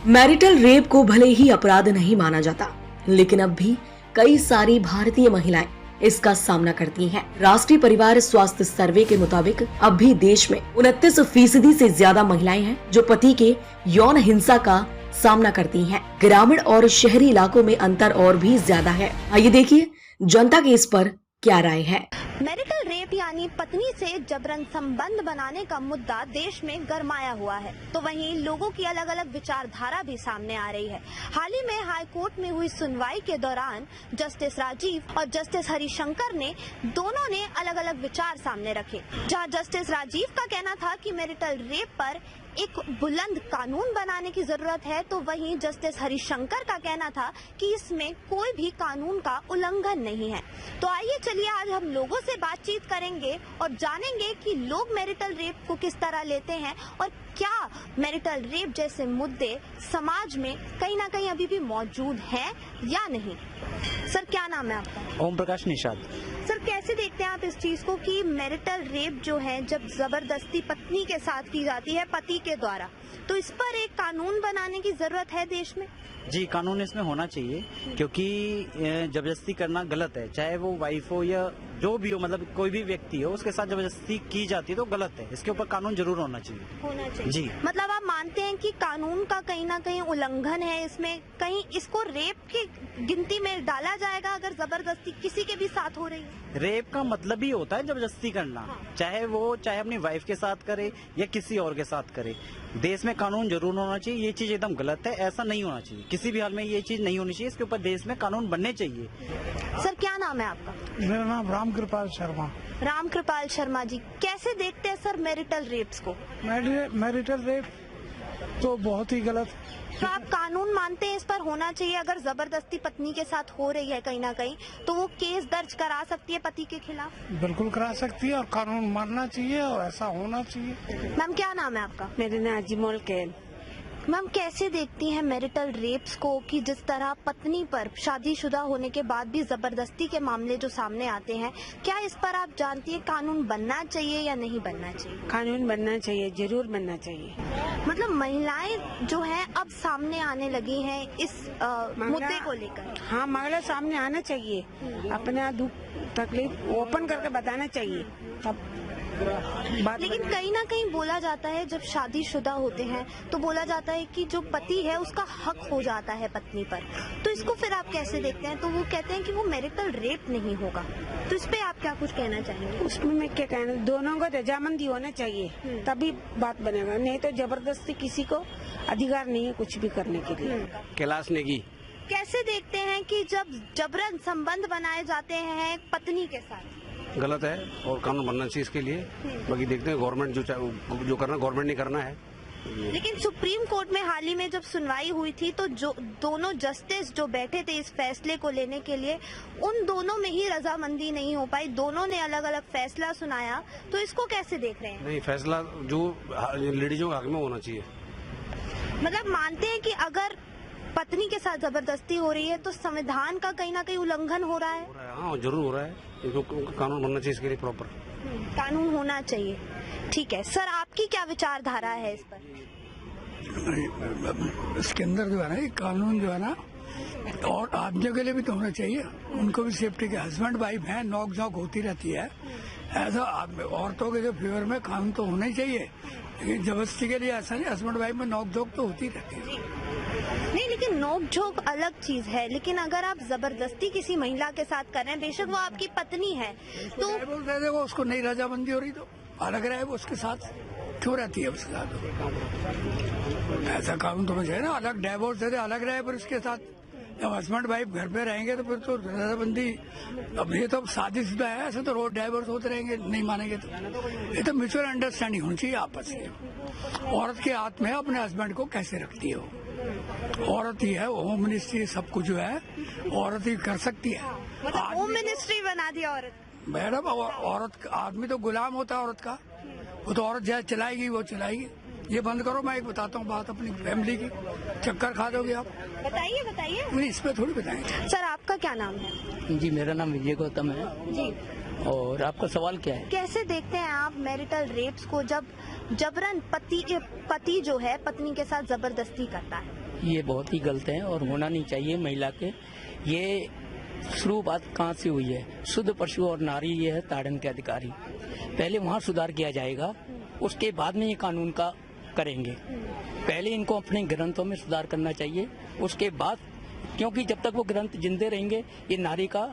Marital rape को भले ही अपराध नहीं माना जाता, लेकिन अब भी कई सारी भारतीय महिलाएं इसका सामना करती हैं। राष्ट्रीय परिवार स्वास्थ्य सर्वे के मुताबिक अब भी देश में 29% से ज्यादा महिलाएं हैं जो पति के यौन हिंसा का सामना करती हैं। ग्रामीण और शहरी इलाकों में अंतर और भी ज्यादा है। आइए देखिए जनता की इस पर क्या राय है। मैरिटल रेप यानी पत्नी से जबरन संबंध बनाने का मुद्दा देश में गरमाया हुआ है, तो वहीं लोगों की अलग अलग विचारधारा भी सामने आ रही है। हाल ही में हाई कोर्ट में हुई सुनवाई के दौरान जस्टिस राजीव और जस्टिस हरिशंकर ने दोनों ने अलग अलग विचार सामने रखे। जहां जस्टिस राजीव का कहना था कि मैरिटल रेप पर एक बुलंद कानून बनाने की जरूरत है, तो वहीं जस्टिस हरिशंकर का कहना था कि इसमें कोई भी कानून का उल्लंघन नहीं है। तो आइए चलिए आज हम लोगों से बातचीत करेंगे और जानेंगे कि लोग मैरिटल रेप को किस तरह लेते हैं और क्या मैरिटल रेप जैसे मुद्दे समाज में कहीं ना कहीं अभी भी मौजूद हैं या नहीं। सर क्या नाम है आपका? ओम प्रकाश निषाद। सर कैसे देखते हैं आप इस चीज को कि मैरिटल रेप जो है जब जबरदस्ती पत्नी के साथ की जाती है पति के द्वारा, तो इस पर एक कानून बनाने की जरूरत है देश में? जी, कानून इसमें होना चाहिए क्योंकि जबरदस्ती करना गलत है, चाहे वो वाइफ हो या जो भी हो, मतलब कोई भी व्यक्ति हो, उसके साथ जबरदस्ती की जाती है तो गलत है। इसके ऊपर कानून जरूर होना चाहिए। जी, मतलब आप मानते हैं कि कानून का कहीं ना कहीं उल्लंघन है इसमें, कहीं इसको रेप की गिनती में डाला जाएगा अगर जबरदस्ती किसी के भी साथ हो रही है? रेप का मतलब ही होता है जबरदस्ती करना। हाँ। चाहे अपनी वाइफ के साथ करे या किसी और के साथ करे, देश में कानून जरूर होना चाहिए। ये चीज एकदम गलत है, ऐसा नहीं होना चाहिए, किसी भी हाल में ये चीज नहीं होनी चाहिए। इसके ऊपर देश में कानून बनने चाहिए। सर क्या नाम है आपका? मेरा नाम रामकृपाल शर्मा। रामकृपाल शर्मा जी, कैसे देखते हैं सर मैरिटल रेप्स को? मैरिटल रेप तो बहुत ही गलत। तो आप कानून मानते हैं इस पर होना चाहिए? अगर जबरदस्ती पत्नी के साथ हो रही है कहीं ना कहीं, तो वो केस दर्ज करा सकती है पति के खिलाफ? बिल्कुल करा सकती है और कानून मानना चाहिए और ऐसा होना चाहिए। मैम क्या नाम है आपका? मेरा नाम अजीमोल कैन। मैम कैसे देखती हैं मैरिटल रेप्स को कि जिस तरह पत्नी पर शादीशुदा होने के बाद भी जबरदस्ती के मामले जो सामने आते हैं, क्या इस पर आप जानती है कानून बनना चाहिए या नहीं बनना चाहिए? कानून बनना चाहिए, जरूर बनना चाहिए। मतलब महिलाएं जो हैं अब सामने आने लगी हैं इस मुद्दे को लेकर। हाँ, महिला सामने आना चाहिए, अपना दुख तकलीफ ओपन करके बताना चाहिए, तब बात। लेकिन कहीं ना कहीं बोला जाता है जब शादीशुदा होते हैं तो बोला जाता है कि जो पति है उसका हक हो जाता है पत्नी पर, तो इसको फिर आप कैसे देखते हैं? तो वो कहते हैं कि वो मैरिटल रेप नहीं होगा, तो इस पे आप क्या कुछ कहना चाहेंगे? उसमें मैं क्या कहना, दोनों को रजामंदी होना चाहिए तभी बात बनेगा, नहीं तो जबरदस्ती किसी को अधिकार नहीं है कुछ भी करने के लिए। कैलाश नेगी। कैसे देखते हैं कि जब जबरन संबंध बनाए जाते हैं पत्नी के साथ? गलत है और कानून बनना चाहिए इसके लिए। बाकी देखते हैं गवर्नमेंट जो करना गवर्नमेंट ने करना है। लेकिन सुप्रीम कोर्ट में हाल ही में जब सुनवाई हुई थी तो जो दोनों जस्टिस जो बैठे थे इस फैसले को लेने के लिए, उन दोनों में ही रजामंदी नहीं हो पाई, दोनों ने अलग अलग फैसला सुनाया, तो इसको कैसे देख रहे हैं? नहीं, फैसला जो लेडीजों के हक में होना चाहिए। मतलब मानते हैं कि अगर पत्नी के साथ जबरदस्ती हो रही है तो संविधान का कहीं ना कहीं उल्लंघन हो रहा है? हाँ, जरूर हो रहा है, क्योंकि कानून बनना चाहिए इसके लिए प्रॉपर। कानून होना चाहिए। ठीक है सर, आपकी क्या विचारधारा है इस पर? इसके अंदर जो है ना, ये कानून जो है ना, और आदमियों के लिए भी तो होना चाहिए, उनको भी सेफ्टी के। हस्बैंड वाइफ है, नोक झोंक होती रहती है, ऐसा औरतों के जो फेवर में कानून तो होना ही चाहिए, लेकिन जबरदस्ती के लिए ऐसा नहीं। हस्बैंड वाइफ में नोक झोंक तो होती रहती है। नहीं, लेकिन नोक झोंक अलग चीज है, लेकिन अगर आप जबरदस्ती किसी महिला के साथ कर रहे हैं, बेशक वो आपकी पत्नी है, तो डाइवोर्स दे दे, वो उसको नहीं रजामंदी हो रही तो अलग रहे, वो उसके साथ क्यों रहती है उसके साथ? ऐसा कानून तो चाहिए ना, अलग डाइवोर्स दे दे, अलग रहे, पर उसके साथ जब हस्बैंड वाइफ घर पे रहेंगे तो फिर तो रजामंदी। अब ये तो शादीशुदा है, ऐसे तो रोज डाइवोर्स होते रहेंगे, नहीं मानेंगे तो। ये तो म्यूचुअल अंडरस्टैंडिंग होनी चाहिए आपस में। औरत के हाथ में अपने हस्बैंड को कैसे रखती है वो, औरत ही है, होम मिनिस्ट्री सब कुछ जो है औरत ही कर सकती है। मतलब होम मिनिस्ट्री बना दिया औरत? मैडम, औरत, आदमी तो गुलाम होता है औरत का, वो तो औरत जैसे चलाएगी वो चलाएगी। ये बंद करो, मैं एक बताता हूँ बात अपनी फैमिली की, चक्कर खा दोगे आप। बताइए बताइए। नहीं, इस पे थोड़ी बताएंगे। सर आपका क्या नाम है? जी, मेरा नाम विजय गौतम है। जी, और आपका सवाल क्या है? कैसे देखते हैं आप मैरिटल रेप्स को जब जबरन पति जो है पत्नी के साथ जबरदस्ती करता है? ये बहुत ही गलत है और होना नहीं चाहिए महिला के। ये शुरुआत कहाँ से हुई है? शुद्ध पशु और नारी ये है ताड़न के अधिकारी। पहले वहाँ सुधार किया जाएगा, उसके बाद में ये कानून का करेंगे। पहले इनको अपने ग्रंथों में सुधार करना चाहिए, उसके बाद, क्योंकि जब तक वो ग्रंथ जिंदे रहेंगे ये नारी का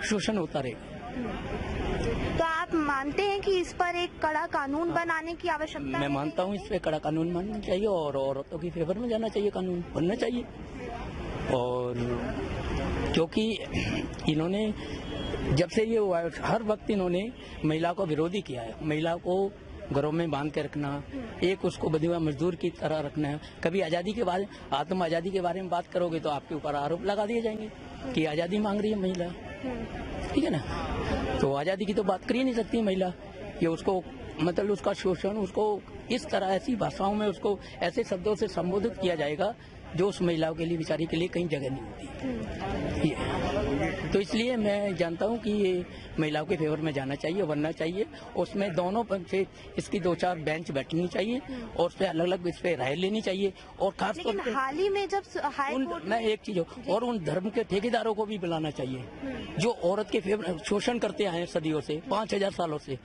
शोषण होता रहेगा। तो आप मानते हैं कि इस पर एक कड़ा कानून बनाने की आवश्यकता मैं है? मानता हूँ इस पे कड़ा कानून बनना चाहिए और औरतों की फेवर में जाना चाहिए, कानून बनना चाहिए। और क्योंकि इन्होंने जब से ये हर वक्त इन्होंने महिला को विरोधी किया है, महिला को घरों में बांध के रखना, एक उसको बंधुआ मजदूर की तरह रखना है। कभी आजादी के बारे आत्म आजादी के बारे में बात करोगे तो आपके ऊपर आरोप लगा दिए जाएंगे कि आजादी मांग रही है महिला, ठीक है ना। तो आजादी की तो बात कर ही नहीं सकती महिला। ये उसको मतलब उसका शोषण, उसको इस तरह ऐसी भाषाओं में उसको ऐसे शब्दों से संबोधित किया जाएगा जो उस महिलाओं के लिए, बेचारी के लिए कहीं जगह नहीं होती। ये तो इसलिए मैं जानता हूँ कि ये महिलाओं के फेवर में जाना चाहिए, बनना चाहिए। उसमें दोनों पक्ष से इसकी 2-4 बेंच बैठनी चाहिए और उस पर अलग अलग इस पे राय लेनी चाहिए। और खास तौर लेकिन हाल ही में जब हाई कोर्ट मैं एक चीज और उन धर्म के ठेकेदारों को भी बुलाना चाहिए जो औरत के फेवर शोषण करते आए हैं सदियों से, 5000 सालों से,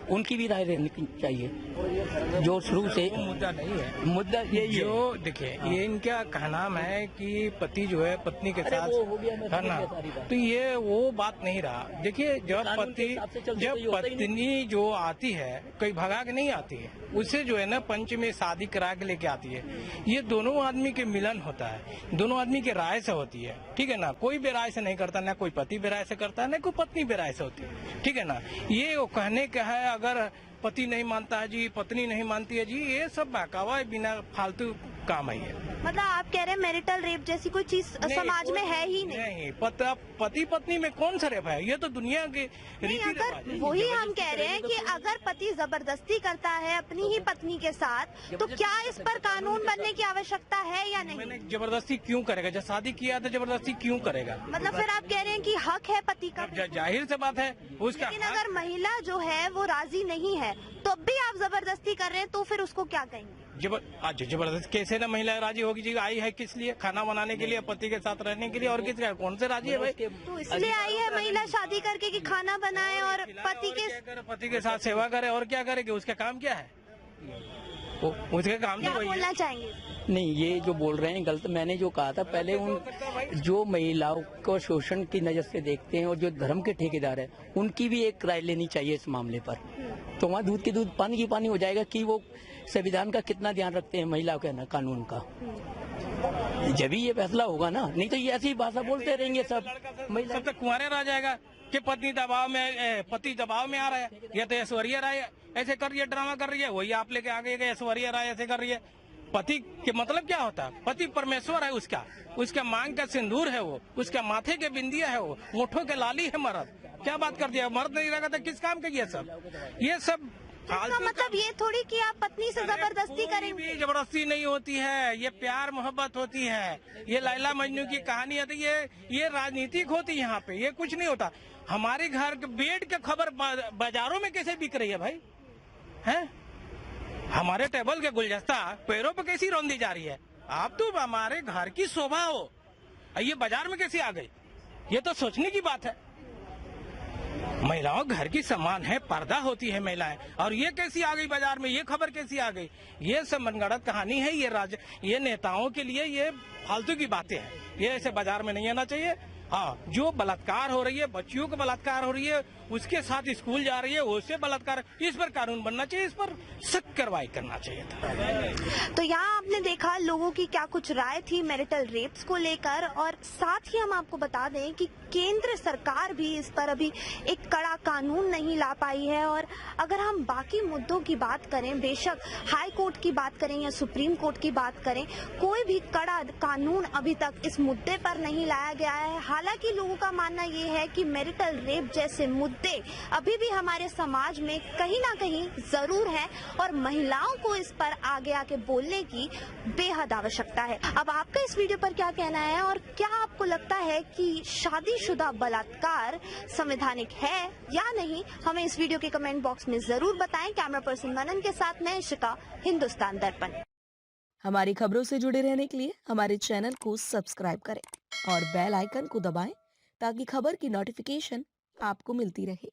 उनकी भी राय रहनी चाहिए जो शुरू से। मुद्दा नहीं है, मुद्दा ये जो देखिए ये इनका कहना है कि पति जो है पत्नी के साथ वो हो गया, मैं है ना, समझ गया सारी बात। तो ये वो बात नहीं रहा। देखिए जब कानून के हिसाब से चलते तो ये होता ही नहीं। पत्नी जो आती है कोई भगा के नहीं आती है, उसे जो है ना पंच में शादी करा के लेके आती है। ये दोनों आदमी के मिलन होता है, दोनों आदमी के राय से होती है, ठीक है ना। कोई भी राय से नहीं करता, ना कोई पति भी राय से करता है, ना कोई पत्नी भी राय से होती है, ठीक है ना। ये वो कहने का है अगर पति नहीं मानता है जी, पत्नी नहीं मानती है जी, ये सब बहकावा है, बिना फालतू काम है ये। मतलब आप कह रहे हैं मैरिटल रेप जैसी कोई चीज समाज में है ही नहीं? पति पत्नी में कौन सा रेप है? ये तो दुनिया के नहीं, रीति रिवाज अगर है। वही हम कह रहे हैं कि अगर पति जबरदस्ती करता है अपनी ही पत्नी के साथ, तो क्या इस पर कानून बनने की आवश्यकता है या नहीं? मैंने जबरदस्ती क्यों करेगा? जब शादी किया तो जबरदस्ती क्यों करेगा? मतलब फिर आप कह रहे हैं कि हक है पति का? जाहिर से बात है उसका। लेकिन अगर महिला जो है वो राजी नहीं है तो भी आप जबरदस्ती कर रहे हैं, तो फिर उसको क्या कहेंगे? जबरदस्त कैसे ना महिला राजी होगी जी? आई है किस लिए? खाना बनाने के लिए, पति के साथ रहने के लिए, और किस लिए? कौन से राजी है भाई? तो इसलिए आई है महिला शादी करके कि खाना बनाए और पति के साथ सेवा करे, और क्या करेगी? उसका काम क्या है? उसके काम क्या तो वही बोलना है। चाहेंगे? नहीं, ये जो बोल रहे हैं गलत। मैंने जो कहा था पहले, उन जो महिलाओं को शोषण की नजर से देखते हैं और जो धर्म के ठेकेदार है, उनकी भी एक राय लेनी चाहिए इस मामले पर। तो वहाँ दूध के दूध पानी की पानी हो जाएगा कि वो संविधान का कितना ध्यान रखते हैं महिलाओं के ना कानून का। जब भी ये फैसला होगा ना, नहीं तो ये ऐसी भाषा बोलते रहेंगे सब सब तक कुंवारे रह जाएगा कि पत्नी दबाव में, पति दबाव में आ रहा है। ये तो ऐश्वर्या राय ऐसे कर रही है, ड्रामा कर रही है, वही आप लेके आ गए कि ऐश्वर्या राय ऐसे कर रही है। पति के मतलब क्या होता है? पति परमेश्वर है, उसका मांग का सिंदूर है, वो उसका माथे के बिंदिया है, वो होठों के लाली है मर्द। क्या बात कर दिया? मर्द नहीं रहेगा तो किस काम का ये सब इसका मतलब ये थोड़ी कि आप पत्नी से जबरदस्ती करेंगे? भी जबरदस्ती नहीं होती है, ये प्यार मोहब्बत होती है, ये लैला मजनू की कहानी होती है, ये राजनीतिक होती है। यहाँ पे ये कुछ नहीं होता। हमारे घर के बेड के खबर बाजारों में कैसे बिक रही है भाई? हैं? हमारे टेबल के गुलदस्ता पैरों पे कैसी रौंदी जा रही है? आप तो हमारे घर की शोभा हो, ये बाजार में कैसे आ गई? ये तो सोचने की बात है। महिलाओं घर की सम्मान है, पर्दा होती है महिलाएं, और ये कैसी आ गई बाजार में? ये खबर कैसी आ गई? ये सब मनगढ़ंत कहानी है। ये नेताओं के लिए ये फालतू की बातें हैं। ये ऐसे बाजार में नहीं आना चाहिए। हाँ, जो बलात्कार हो रही है, बच्चियों को बलात्कार हो रही है, उसके साथ स्कूल जा रही है, उससे बलात्कार, इस पर कानून बनना चाहिए, इस पर सख्त कार्रवाई करना चाहिए था। तो यहाँ आपने देखा लोगों की क्या कुछ राय थी मैरिटल रेप्स को लेकर, और साथ ही हम आपको बता दें कि केंद्र सरकार भी इस पर अभी एक कड़ा कानून नहीं ला पाई है। और अगर हम बाकी मुद्दों की बात करें, बेशक हाई कोर्ट की बात करें या सुप्रीम कोर्ट की बात करें, कोई भी कड़ा कानून अभी तक इस मुद्दे पर नहीं लाया गया है। हालांकि लोगों का मानना ये है कि मैरिटल रेप जैसे मुद्दे अभी भी हमारे समाज में कहीं ना कहीं जरूर है, और महिलाओं को इस पर आगे आके बोलने की बेहद आवश्यकता है। अब आपका इस वीडियो पर क्या कहना है, और क्या आपको लगता है कि शादीशुदा बलात्कार संवैधानिक है या नहीं? हमें इस वीडियो के कमेंट बॉक्स में जरूर बताएं। कैमरा पर्सन मनन के साथ मैं इशिका, हिंदुस्तान दर्पण। हमारी खबरों से जुड़े रहने के लिए हमारे चैनल को सब्सक्राइब करें और बेल आइकन को दबाएं ताकि खबर की नोटिफिकेशन आपको मिलती रहे।